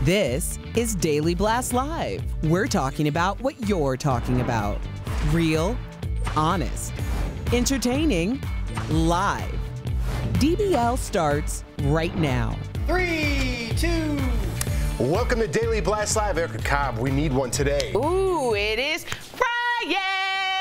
This is Daily Blast Live. We're talking about what you're talking about. Real, honest, entertaining, live. DBL starts right now. 3, 2. Welcome to Daily Blast Live. Erica Cobb, we need one today. Ooh, it is Friday.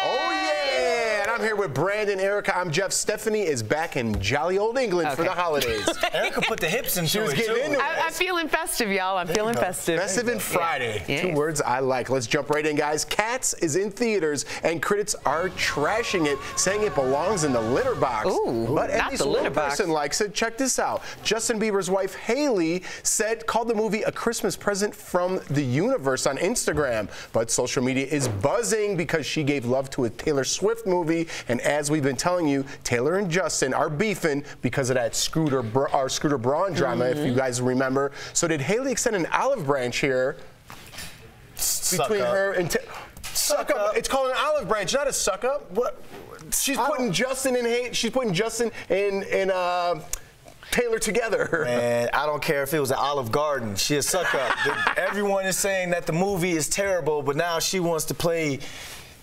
Oh, yeah. And I'm here with Brandon, Erica. I'm Jeff. Stephanie is back in jolly old England for the holidays. Erica put the hips into She was it, getting too. into it. I'm feeling festive, y'all. I'm feeling festive. Festive and Friday. Yeah. Two words I like. Let's jump right in, guys. Cats is in theaters, and critics are trashing it, saying it belongs in the litter box. Ooh, but at not least the litter one box. person likes it. Check this out. Justin Bieber's wife, Hailey, called the movie a Christmas present from the universe on Instagram. But social media is buzzing because she gave love to a Taylor Swift movie. And as we've been telling you, Taylor and Justin are beefing because of that Scooter Braun drama, if you guys remember. So did Hailey extend an olive branch here between her and suck up? It's called an olive branch, not a suck up. What? She's putting Justin in She's putting Justin and Taylor together. Man, I don't care if it was an Olive Garden. She a suck up. Everyone is saying that the movie is terrible, but now she wants to play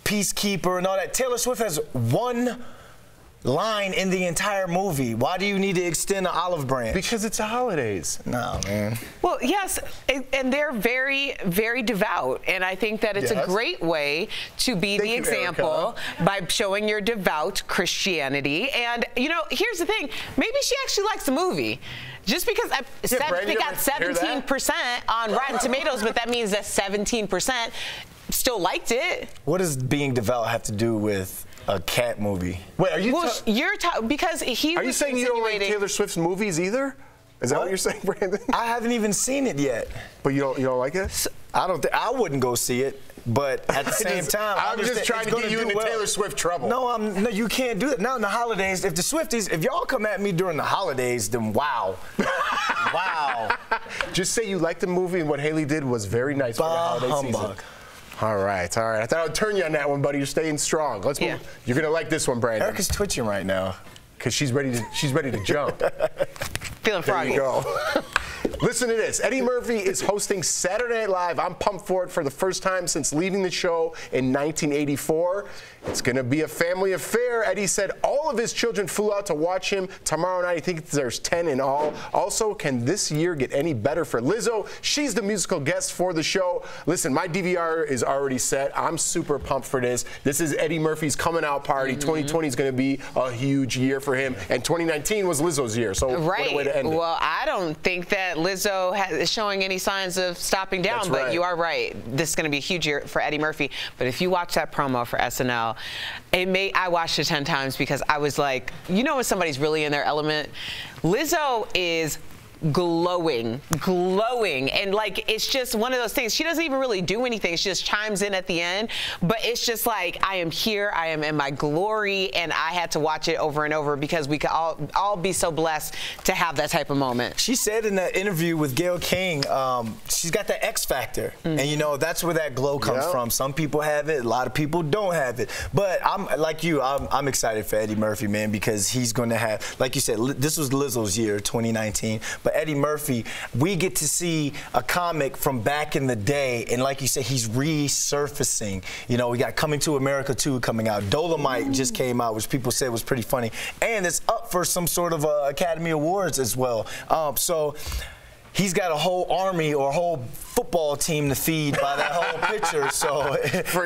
peacekeeper and all that. Taylor Swift has one line in the entire movie. Why do you need to extend an olive branch? Because it's the holidays. No, man. Well, yes, and they're very, very devout. And I think that it's a great way to be the example by showing your devout Christianity. And, you know, here's the thing. Maybe she actually likes the movie. Just because it got 17% on Rotten Tomatoes, but that means that 17% still liked it. What does being devout have to do with a cat movie? Wait, are you? Because he. Are you saying you don't like Taylor Swift's movies either? Is that what you're saying, Brandon? I haven't even seen it yet. But you don't like it? I wouldn't go see it. But at the same time, I'm just trying to get you into Taylor Swift trouble. No, you can't do that. Now in the holidays, if the Swifties, if y'all come at me during the holidays, then wow. Wow. Just say you liked the movie and what Hailey did was very nice for the holiday season. All right, all right. I thought I'd turn you on that one, buddy. You're staying strong. Let's move. You're gonna like this one, Brandon. Erica's twitching right now because she's ready to jump. Feeling froggy. There you go. Listen to this. Eddie Murphy is hosting Saturday Night Live. I'm pumped for it for the first time since leaving the show in 1984. It's going to be a family affair. Eddie said all of his children flew out to watch him tomorrow night. I think there's 10 in all. Also, can this year get any better for Lizzo? She's the musical guest for the show. Listen, my DVR is already set. I'm super pumped for this. This is Eddie Murphy's coming out party. 2020 is going to be a huge year for him. And 2019 was Lizzo's year. So what a way to end it. Well, I don't think that Lizzo is showing any signs of stopping down, but you are right. This is going to be a huge year for Eddie Murphy. But if you watch that promo for SNL, I watched it 10 times because I was like, you know when somebody's really in their element? Lizzo is glowing, and like it's just one of those things. She doesn't even really do anything. She just chimes in at the end, but it's just like, I am here, I am in my glory, and I had to watch it over and over because we could all be so blessed to have that type of moment. She said in that interview with Gayle King, she's got that X factor, and you know that's where that glow comes from. Some people have it, a lot of people don't have it, but I'm like you, I'm excited for Eddie Murphy, man, because he's going to have, like you said, this was Lizzo's year, 2019, but Eddie Murphy, we get to see a comic from back in the day, and like you said, he's resurfacing. You know, we got Coming to America 2 coming out. Dolomite just came out, which people said was pretty funny, and it's up for some sort of Academy Awards as well. So he's got a whole army or a whole football team to feed by that whole picture. So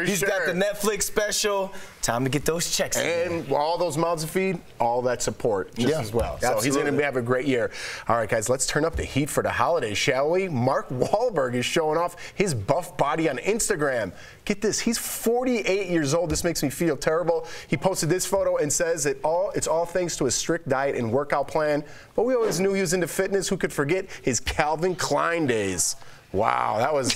he's got the Netflix special. Time to get those checks. And all those mouths to feed, all that support just as well. So he's going to have a great year. All right, guys, let's turn up the heat for the holidays, shall we? Mark Wahlberg is showing off his buff body on Instagram. Get this, he's 48 years old. This makes me feel terrible. He posted this photo and says it's all thanks to a strict diet and workout plan. But we always knew he was into fitness. Who could forget his Calvin Klein days? Wow, that was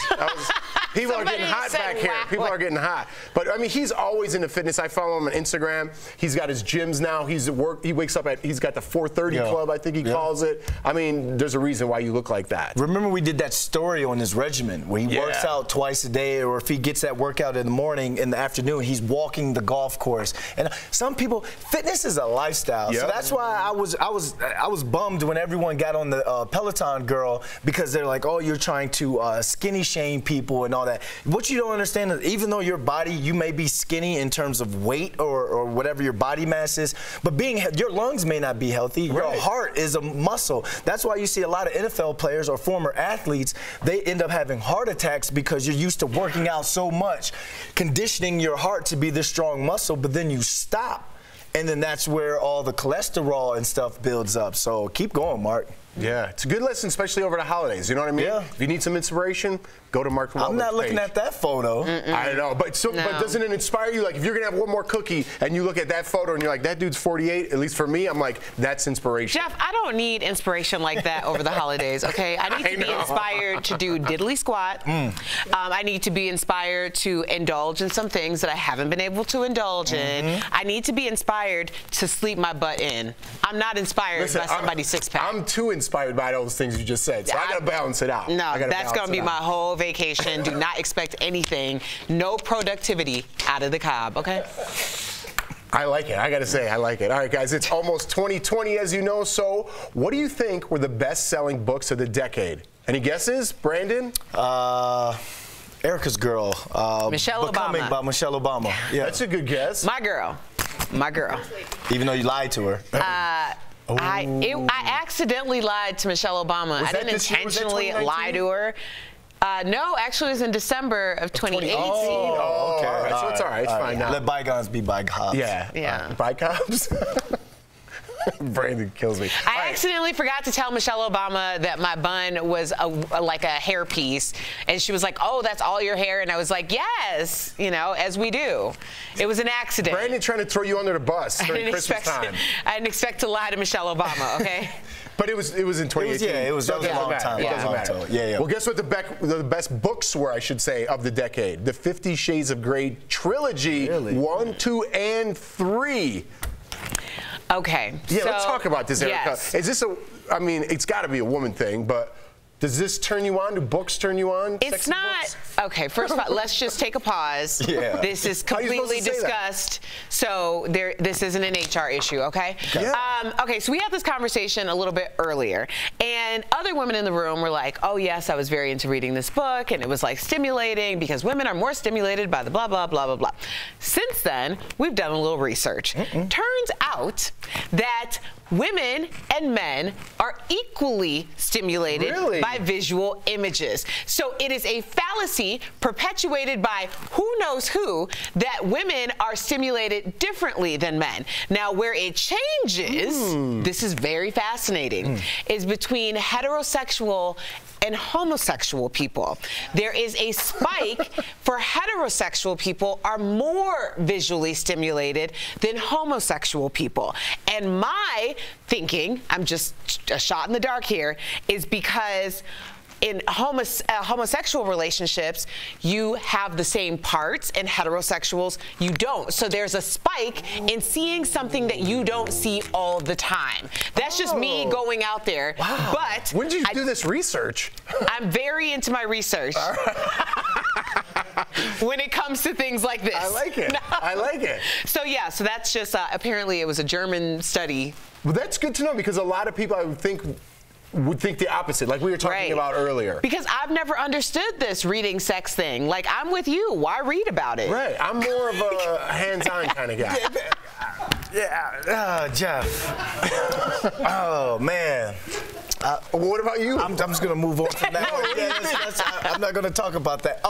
People are getting hot back here. People are getting hot. But I mean, he's always into fitness. I follow him on Instagram. He's got his gyms now. He's at work. He wakes up at. He's got the 4:30 club, I think he calls it. I mean, there's a reason why you look like that. Remember we did that story on his regimen where he works out twice a day, or if he gets that workout in the morning, in the afternoon, he's walking the golf course. And some people, fitness is a lifestyle. So that's why I was bummed when everyone got on the Peloton girl, because they're like, oh, you're trying to skinny shame people and all that. What you don't understand is even though your body, you may be skinny in terms of weight or whatever your body mass is, but your lungs may not be healthy. Your heart is a muscle. That's why you see a lot of NFL players or former athletes, they end up having heart attacks because you're used to working out so much, conditioning your heart to be this strong muscle, but then you stop. And then that's where all the cholesterol and stuff builds up. So keep going, Mark. Yeah, it's a good lesson, especially over the holidays. You know what I mean? Yeah. If you need some inspiration, go to Mark Wahlberg's I'm not looking at that photo. I know, but doesn't it inspire you? Like, if you're going to have one more cookie and you look at that photo and you're like, that dude's 48, at least for me, I'm like, that's inspiration. Jeff, I don't need inspiration like that over the holidays, okay? I need to be inspired to do diddly squat. I need to be inspired to indulge in some things that I haven't been able to indulge in. I need to be inspired to sleep my butt in. I'm not inspired by somebody's six-pack. I'm too inspired by those things you just said, so I got to balance it out. No, that's going to be my whole vacation. Do not expect anything. No productivity out of the Cobb, okay? I like it. I got to say, I like it. All right, guys, it's almost 2020, as you know, so what do you think were the best-selling books of the decade? Any guesses, Brandon? Erica's Girl. Michelle Becoming Obama. by Michelle Obama. Yeah. That's a good guess. My girl. My girl. Even though you lied to her. I accidentally lied to Michelle Obama. I didn't intentionally lie to her. No, actually, it was in December of 2018. Oh, okay. All right. So it's all right. It's fine now. Let bygones be bygones. Yeah. Bygones? Brandon kills me. I accidentally forgot to tell Michelle Obama that my bun was like a hair piece, and she was like, "Oh, that's all your hair," and I was like, "Yes, you know, as we do." It was an accident. Brandon trying to throw you under the bus during Christmas time. I didn't expect to lie to Michelle Obama. Okay. But it was in 2018. It was a long time. It doesn't matter. Yeah. Well, guess what the best books were, I should say, of the decade? The 50 Shades of Grey trilogy, 1, 2, and 3. Okay. Yeah, let's talk about this, Erica. Yes. Is this I mean, it's got to be a woman thing, but does this turn you on? Do books turn you on? It's not. Books? Okay, first of all, let's just take a pause. Yeah. This is completely discussed. So this isn't an HR issue, okay? Yeah. Okay, so we had this conversation a little bit earlier, and other women in the room were like, oh, yes, I was very into reading this book, and it was like stimulating because women are more stimulated by the blah, blah, blah, blah, blah. Since then, we've done a little research. Turns out that women and men are equally stimulated by visual images. So it is a fallacy perpetuated by who knows who that women are stimulated differently than men. Now, where it changes, this is very fascinating, is between heterosexual and homosexual people. There is a spike for heterosexual people are more visually stimulated than homosexual people. And my thinking, I'm just a shot in the dark here, is because in homosexual relationships, you have the same parts, and heterosexuals, you don't. So there's a spike in seeing something that you don't see all the time. That's just me going out there. Wow. But when did you do this research? I'm very into my research. When it comes to things like this. I like it. I like it. So yeah, so that's just, apparently it was a German study. Well, that's good to know, because a lot of people, I would think the opposite, like we were talking about earlier. Because I've never understood this reading sex thing. Like, I'm with you. Why read about it? Right. I'm more of a hands-on kind of guy. Jeff. Oh, man. What about you? I'm just going to move on from that. I'm not going to talk about that.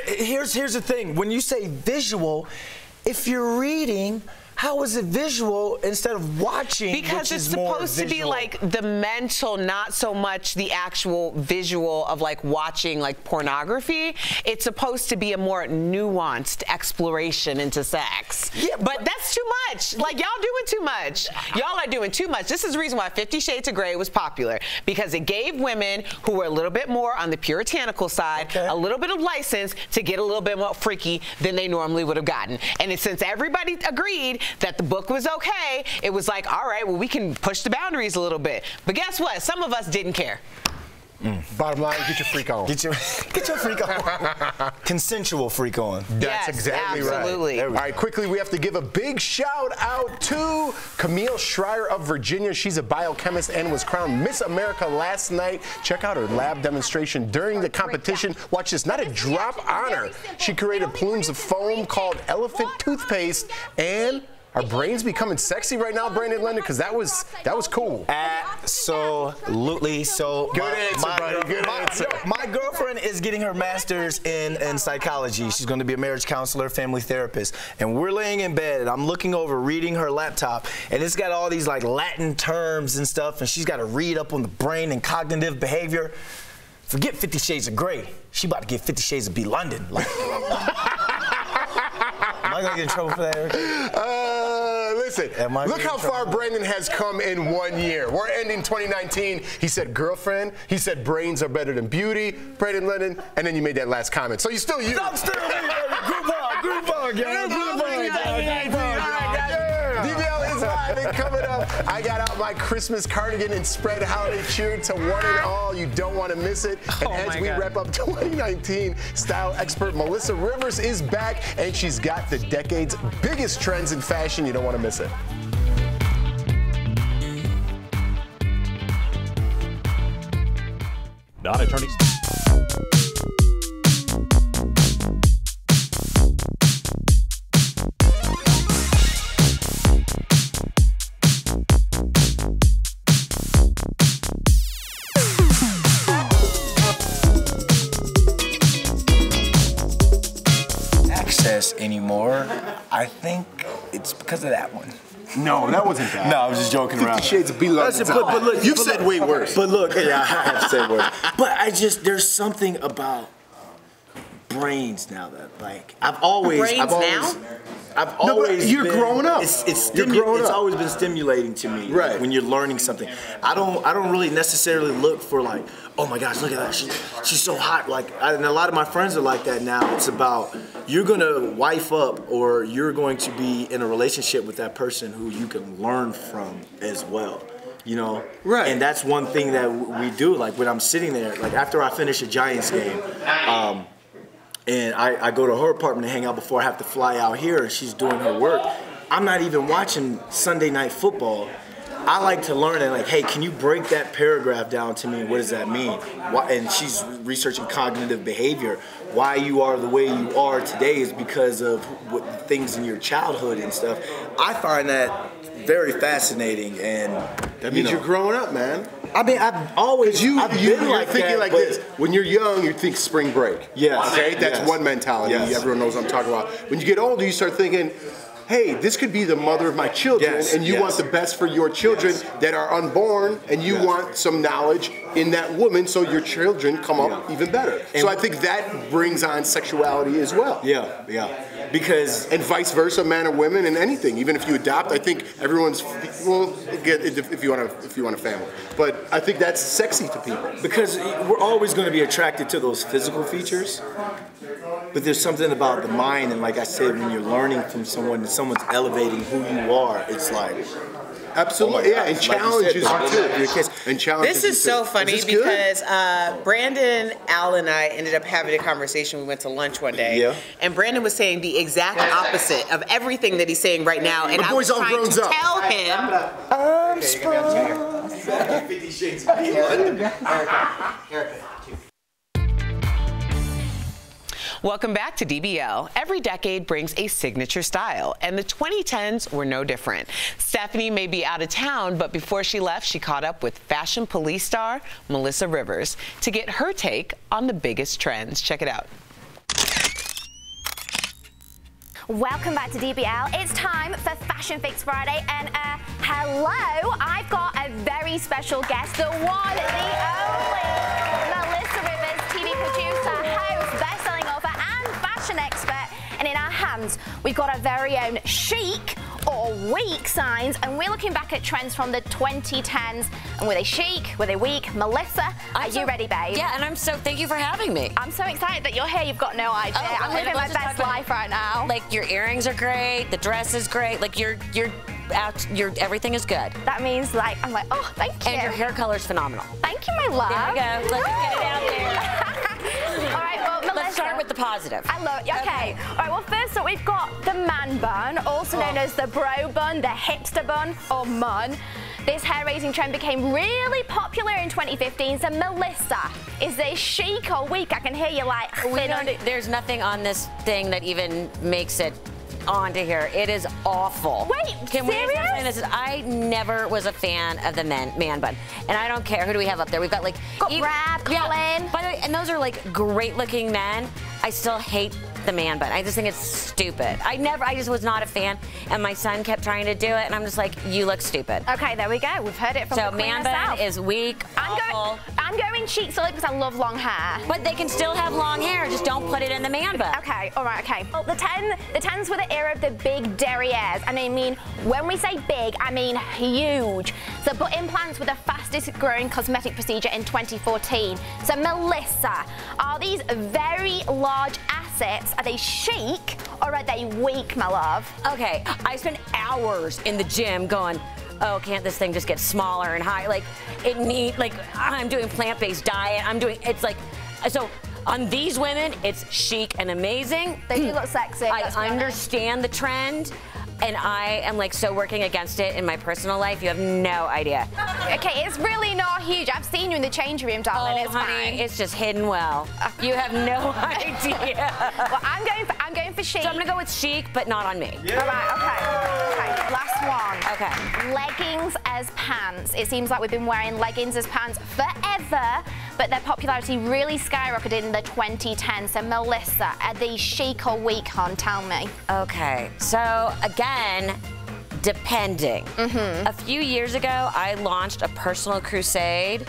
Here's the thing. When you say visual, if you're reading, how is it visual instead of watching? Because it's supposed to be like the mental, not so much the actual visual of like watching like pornography. It's supposed to be a more nuanced exploration into sex. Yeah, but that's too much. Like, y'all doing too much. Y'all are doing too much. This is the reason why 50 Shades of Grey was popular, because it gave women who were a little bit more on the puritanical side a little bit of license to get a little bit more freaky than they normally would have gotten. And since everybody agreed that the book was okay, it was like, all right, well, we can push the boundaries a little bit. But guess what? Some of us didn't care. Bottom line, get your freak on. Get your freak on. Consensual freak on. That's exactly absolutely. Right. All right, quickly, we have to give a big shout out to Camille Schreier of Virginia. She's a biochemist and was crowned Miss America last night. Check out her lab demonstration during the competition. Watch this, not a drop on her. She created plumes of foam called elephant toothpaste, and our brains becoming sexy right now, Brandon London, because that was cool. Absolutely. So good answer, buddy. Good answer. My girlfriend is getting her master's in psychology. She's going to be a marriage counselor, family therapist, and we're laying in bed, and I'm looking over, reading her laptop, and it's got all these like Latin terms and stuff, and she's got to read up on the brain and cognitive behavior. Forget 50 Shades of Grey. She about to get 50 Shades of B. London. Like, am I gonna get in trouble for that, Eric? Listen, look how far Brandon has come in 1 year. We're ending 2019. He said girlfriend. He said brains are better than beauty. Brandon Lennon, and then you made that last comment. So you still you. I'm still here. Group hug, y'all. DBL is live and coming up. I got out my Christmas cardigan and spread holiday cheer to one and all. You don't want to miss it. And as we wrap up 2019, style expert Melissa Rivers is back, and she's got the decade's biggest trends in fashion. You don't want to miss it. Non-attorneys. Anymore, I think it's because of that one. No, that wasn't bad. No, I was just joking around. 50 Shades of B. London. But look, you've said way worse. But look, yeah, I have said worse. But there's something about brains now that, like, I've always. You're growing up. It's always been stimulating to me, right? Like, when you're learning something, I don't really necessarily look for like, oh my gosh, look at that, she's so hot. Like, and a lot of my friends are like that now. It's about you're gonna wife up, or you're going to be in a relationship with that person who you can learn from as well. You know, right? And that's one thing that we do. Like, when I'm sitting there, like after I finish a Giants game. And I go to her apartment to hang out before I have to fly out here, and she's doing her work. I'm not even watching Sunday Night Football. I like to learn and like, hey, can you break that paragraph down to me? What does that mean? Why, and she's researching cognitive behavior. Why you are the way you are today is because of things in your childhood and stuff. I find that very fascinating, and that means you're growing up, man. I mean, I've always you're been like thinking that, like this. When you're young, you think spring break. Yes. Okay, that's one mentality. Yes. Everyone knows what I'm talking about. When you get older, you start thinking, hey, this could be the mother of my children, and you want the best for your children that are unborn, and you want some knowledge in that woman so your children come up even better. And so I think that brings on sexuality as well. Yeah. Because and vice versa, men and women, and anything. Even if you adopt, I think everyone's if you want a family. But I think that's sexy to people because we're always going to be attracted to those physical features. But there's something about the mind, and like I said, when you're learning from someone and someone's elevating who you are, it's like. Absolutely, and challenges you too. This is so funny because Brandon, Al, and I ended up having a conversation. We went to lunch one day, and Brandon was saying the exact opposite of everything that he's saying right now, and I was trying to tell him. I'm sprung. 50 Shades of B. London. Welcome back to DBL. Every decade brings a signature style, and the 2010s were no different. Stephanie may be out of town, but before she left, she caught up with fashion police star Melissa Rivers to get her take on the biggest trends. Check it out. Welcome back to DBL. It's time for Fashion Fix Friday, and hello, I've got a very special guest, the one, the only Melissa Rivers, TV producer, host, best-selling author, and fashion expert. And in our hands, we've got our very own chic or weak signs, and we're looking back at trends from the 2010s. And were they chic? Were they weak? Melissa, are you ready, babe? Yeah, and thank you for having me. I'm so excited that you're here. You've got no idea. I'm living my best life right now. Like, your earrings are great, the dress is great, like everything is good. That means, like, I'm like, oh, thank you. And your hair color's phenomenal. Thank you, my love. There we go. Let's get it out there. All right, well, Melissa. Let's start with the positive. I love it. Okay. All right, well, first up, we've got the man bun, also known as the bro bun, the hipster bun, or mun. This hair-raising trend became really popular in 2015. So, Melissa, is this chic or weak? I can hear you like, there's nothing on this thing that even makes it onto here. It is awful. Wait, serious? I never was a fan of the man bun, and I don't care. Who do we have up there? We've got like Brad, Colin. By the way, and those are like great-looking men. I still hate the man bun. I just think it's stupid. I just was not a fan, and my son kept trying to do it, and I'm just like, you look stupid. Okay, there we go. We've heard it from the queen herself. So man bun is weak, awful. I'm going chic solely because I love long hair. But they can still have long hair. Just don't put it in the man bun. Okay, all right, okay. Well, the 10s were the era of the big derrieres, and I mean, when we say big, I mean huge. So butt implants were the fastest growing cosmetic procedure in 2014. So Melissa, are these very large assets, are they chic or are they weak, my love? Okay, I spent hours in the gym going, oh, can't this thing just get smaller and high? Like, I'm doing plant-based diet. It's like, so on these women, it's chic and amazing. They do look sexy. I understand the trend, and I am like so working against it in my personal life. You have no idea. Okay, it's really not huge. I've seen you in the change room, darling. Oh, it's honey, fine. it's just hidden well. You have no idea. Well, I'm going for chic. So I'm gonna go with chic, but not on me. Yeah. All right, okay. Last one. Okay. Leggings as pants. It seems like we've been wearing leggings as pants forever, but their popularity really skyrocketed in the 2010s. So Melissa, are these chic or weak, hon? Tell me. Okay, so again, depending. A few years ago, I launched a personal crusade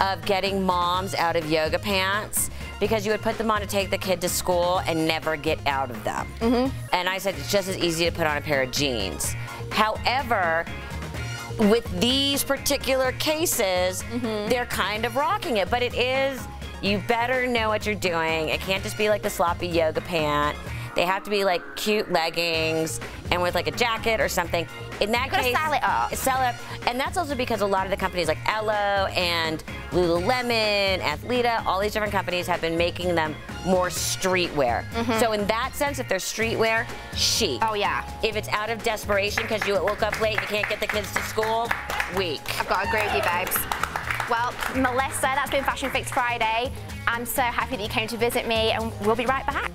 of getting moms out of yoga pants because you would put them on to take the kid to school and never get out of them. And I said, it's just as easy to put on a pair of jeans. However, with these particular cases, they're kind of rocking it, but it is, you better know what you're doing. It can't just be like the sloppy yoga pant. They have to be like cute leggings and with like a jacket or something. In that case, sell it up. Sell it. And that's also because a lot of the companies like Elo and Lululemon, Athleta, all these different companies have been making them more streetwear. So in that sense, if they're streetwear, chic. Oh yeah. If it's out of desperation because you woke up late and you can't get the kids to school, weak. I've got to agree with you, babes. Well, Melissa, that's been Fashion Fix Friday. I'm so happy that you came to visit me, and we'll be right back.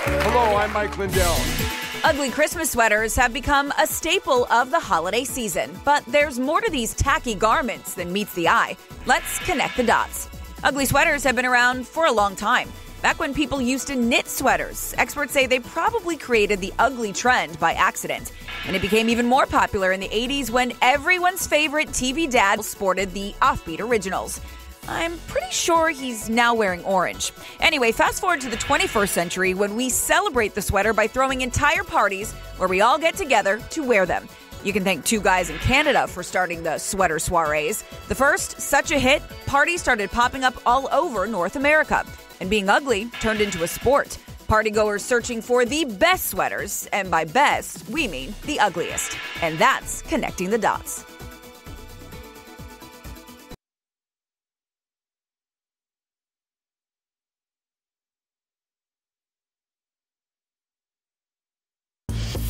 Hello, I'm Mike Lindell. Ugly Christmas sweaters have become a staple of the holiday season, but there's more to these tacky garments than meets the eye. Let's connect the dots. Ugly sweaters have been around for a long time. Back when people used to knit sweaters, experts say they probably created the ugly trend by accident. And it became even more popular in the 80s when everyone's favorite TV dad sported the Offbeat Originals. I'm pretty sure he's now wearing orange. Anyway, fast forward to the 21st century when we celebrate the sweater by throwing entire parties where we all get together to wear them. You can thank two guys in Canada for starting the sweater soirees. The first, such a hit, parties started popping up all over North America. And being ugly turned into a sport. Partygoers searching for the best sweaters, and by best, we mean the ugliest. And that's connecting the dots.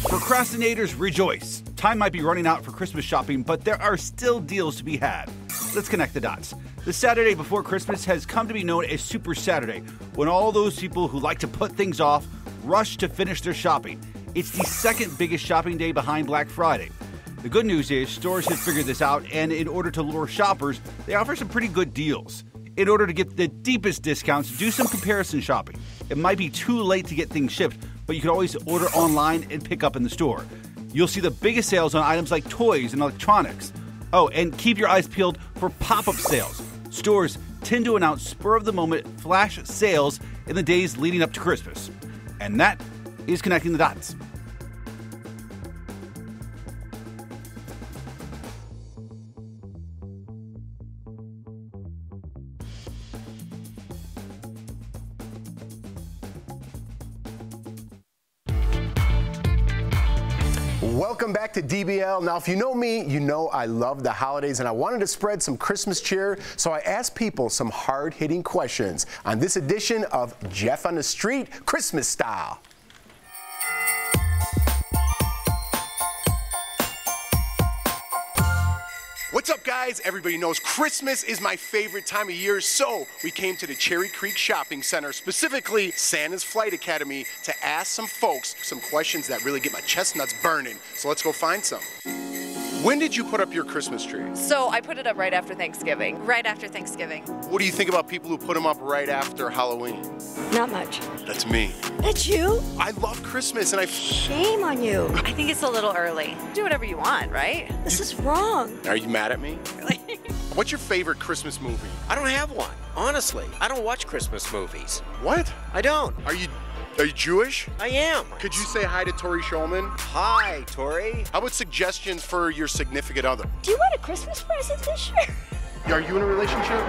Procrastinators rejoice. Time might be running out for Christmas shopping, but there are still deals to be had. Let's connect the dots. The Saturday before Christmas has come to be known as Super Saturday, when all those people who like to put things off rush to finish their shopping. It's the second biggest shopping day behind Black Friday. The good news is stores have figured this out, and in order to lure shoppers, they offer some pretty good deals. In order to get the deepest discounts, do some comparison shopping. it might be too late to get things shipped, but you can always order online and pick up in the store. You'll see the biggest sales on items like toys and electronics. Oh, and keep your eyes peeled for pop-up sales. Stores tend to announce spur-of-the-moment flash sales in the days leading up to Christmas. And that is Connecting the Dots. Welcome back to DBL. Now, if you know me, you know I love the holidays, and I wanted to spread some Christmas cheer, so I asked people some hard-hitting questions on this edition of Jeff on the Street, Christmas Style. What's up, guys? Everybody knows Christmas is my favorite time of year, so we came to the Cherry Creek Shopping Center, specifically Santa's Flight Academy, to ask some folks some questions that really get my chestnuts burning. So let's go find some. When did you put up your Christmas tree? So I put it up right after Thanksgiving. Right after Thanksgiving. What do you think about people who put them up right after Halloween? Not much. That's me. That's you? I love Christmas, and Shame on you. I think it's a little early. Do whatever you want, right? This is wrong. Are you mad at me? Really? What's your favorite Christmas movie? I don't have one. Honestly, I don't watch Christmas movies. What? I don't. Are you Jewish? I am. Could you say hi to Tori Shulman? Hi, Tori. How about suggestions for your significant other? Do you want a Christmas present this year? Are you in a relationship?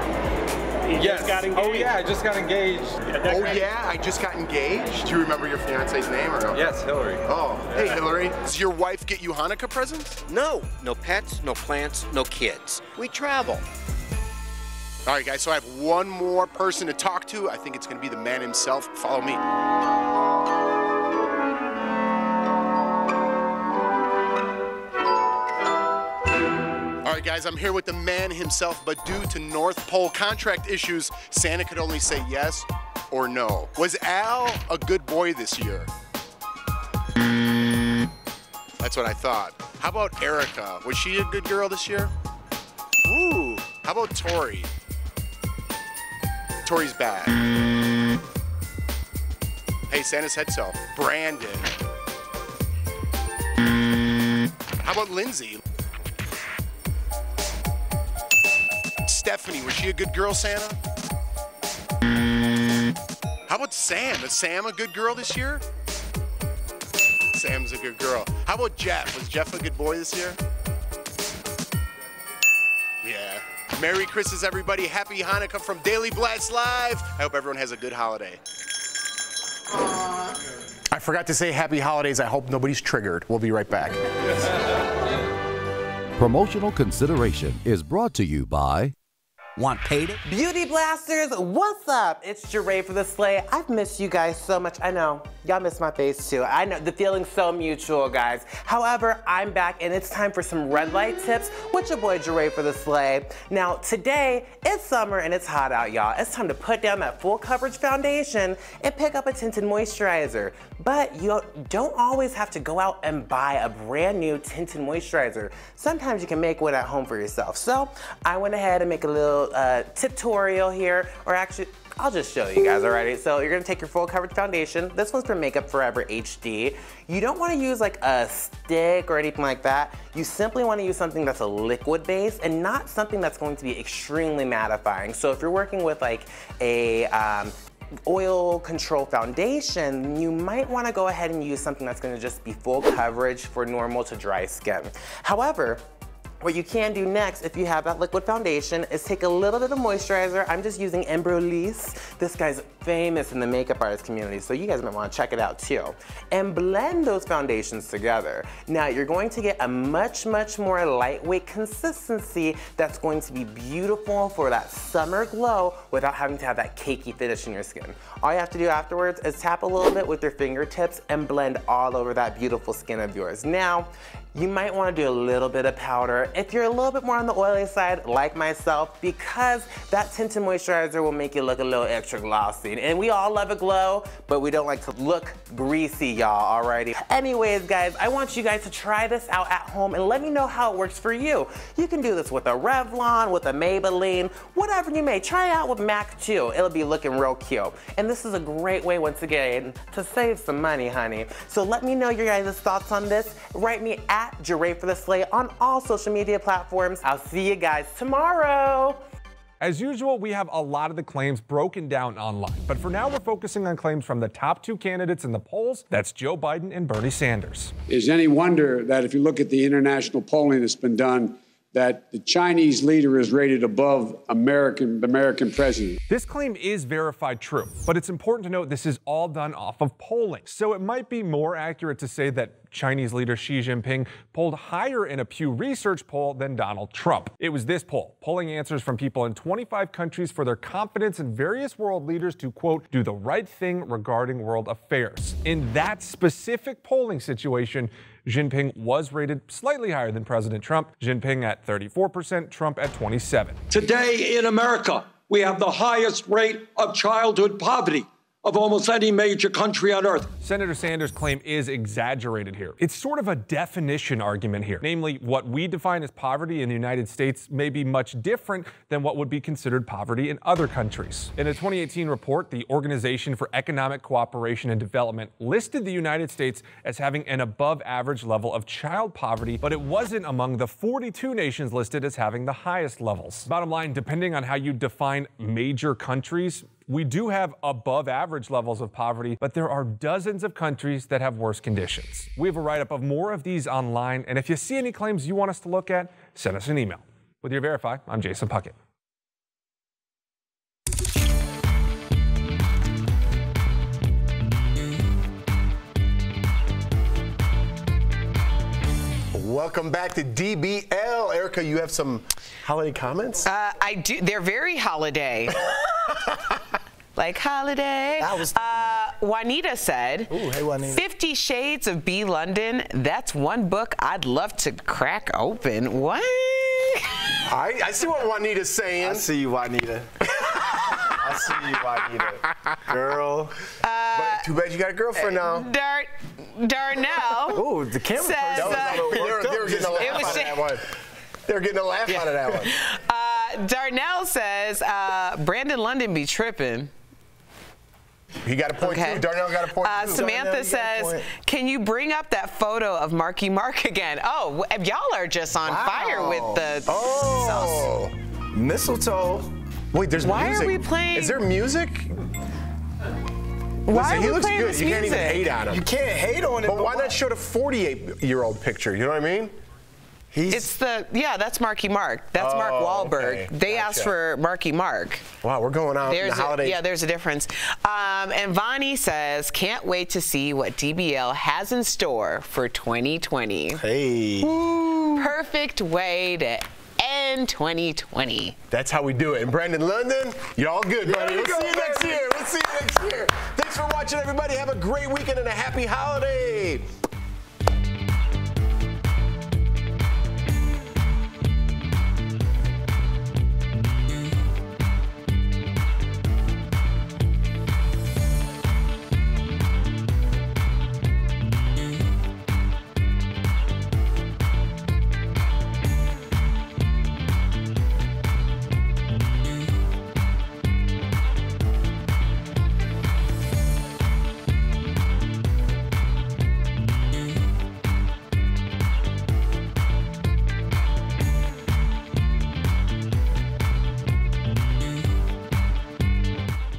Yes. Oh yeah, I just got engaged. Oh yeah, I just got engaged. Do you remember your fiance's name or no? Yes, Hillary. Oh, hey Hillary. Does your wife get you Hanukkah presents? No. No pets, no plants, no kids. We travel. All right, guys, so I have one more person to talk to. I think it's going to be the man himself. Follow me. All right, guys, I'm here with the man himself, but due to North Pole contract issues, Santa could only say yes or no. Was Al a good boy this year? That's what I thought. How about Erica? Was she a good girl this year? Ooh. How about Tori? Tori's bad. Hey, Santa's head self. Brandon. How about Lindsay? Stephanie, was she a good girl, Santa? How about Sam? Is Sam a good girl this year? Sam's a good girl. How about Jeff? Was Jeff a good boy this year? Yeah. Merry Christmas, everybody. Happy Hanukkah from Daily Blast Live. I hope everyone has a good holiday. I forgot to say happy holidays. I hope nobody's triggered. We'll be right back. Promotional consideration is brought to you by... Want payday? Beauty Blasters, what's up? It's Jeray for the Slay. I've missed you guys so much. I know, y'all miss my face too. I know, the feeling's so mutual, guys. However, I'm back and it's time for some red light tips with your boy Jeray for the Slay. Now, today, it's summer and it's hot out, y'all. It's time to put down that full coverage foundation and pick up a tinted moisturizer. But you don't always have to go out and buy a brand new tinted moisturizer. Sometimes you can make one at home for yourself. So I went ahead and make a little tutorial here, or actually, I'll just show you guys already. So you're gonna take your full coverage foundation. This one's from Makeup Forever HD. You don't wanna use like a stick or anything like that. You simply wanna use something that's a liquid base and not something that's going to be extremely mattifying. So if you're working with like a oil control foundation, you might want to go ahead and use something that's going to just be full coverage for normal to dry skin. However, what you can do next, if you have that liquid foundation, is take a little bit of moisturizer. I'm just using Embryolisse. This guy's famous in the makeup artist community, so you guys might want to check it out too. And blend those foundations together. Now, you're going to get a much, much more lightweight consistency that's going to be beautiful for that summer glow without having to have that cakey finish in your skin. All you have to do afterwards is tap a little bit with your fingertips and blend all over that beautiful skin of yours. Now, you might want to do a little bit of powder. if you're a little bit more on the oily side, like myself, because that tinted moisturizer will make you look a little extra glossy. And we all love a glow, but we don't like to look greasy, y'all, alrighty? Anyways, guys, I want you guys to try this out at home and let me know how it works for you. You can do this with a Revlon, with a Maybelline, whatever you may. Try it out with MAC too. It'll be looking real cute. And this is a great way, once again, to save some money, honey. So let me know your guys' thoughts on this. Write me at JeRaeForTheSlay on all social media platforms. I'll see you guys tomorrow. As usual, we have a lot of the claims broken down online, but for now we're focusing on claims from the top two candidates in the polls. That's Joe Biden and Bernie Sanders. Is any wonder that if you look at the international polling that's been done, that the Chinese leader is rated above the American president? This claim is verified true, but it's important to note this is all done off of polling. So it might be more accurate to say that Chinese leader Xi Jinping polled higher in a Pew Research poll than Donald Trump. It was this poll, polling answers from people in 25 countries for their confidence in various world leaders to, quote, do the right thing regarding world affairs. In that specific polling situation, Jinping was rated slightly higher than President Trump. Jinping at 34%, Trump at 27%. Today in America, we have the highest rate of childhood poverty of almost any major country on earth. Senator Sanders' claim is exaggerated here. It's sort of a definition argument here. Namely, what we define as poverty in the United States may be much different than what would be considered poverty in other countries. In a 2018 report, the Organization for Economic Cooperation and Development listed the United States as having an above average level of child poverty, but it wasn't among the 42 nations listed as having the highest levels. Bottom line, depending on how you define major countries, we do have above average levels of poverty, but there are dozens of countries that have worse conditions. We have a write-up of more of these online, and if you see any claims you want us to look at, send us an email. With your Verify, I'm Jason Puckett. Welcome back to DBL. Erica, you have some holiday comments? I do. They're very holiday. Like holiday. Juanita said, ooh, hey, Juanita. 50 Shades of B. London, that's one book I'd love to crack open. What? I see what Juanita's saying. I see you, Juanita. I see you, Juanita. Girl. But too bad you got a girlfriend now. Darnell. Ooh, the camera says, they were getting a laugh out of that one. They were getting a laugh out of that one. Darnell says, Brandon London be tripping. He got a point too. Darnell got a point too. Samantha says, can you bring up that photo of Marky Mark again? Oh, y'all are just on fire with the sauce. Mistletoe. Wait, there's Why music. are we playing? Is there music? Why Listen, he looks good. You can't even hate on him. You can't hate on him. But why not show the 48-year-old picture? You know what I mean? It's that's Marky Mark. That's Mark Wahlberg. Okay. They asked for Marky Mark. Wow, we're going out in the holidays. Yeah, there's a difference. And Vonnie says, can't wait to see what DBL has in store for 2020. Hey. Woo. Perfect way to end 2020. That's how we do it. And Brandon London, you're all good, buddy. We'll see you next year. We'll see you next year. Thanks for watching, everybody. Have a great weekend and a happy holiday.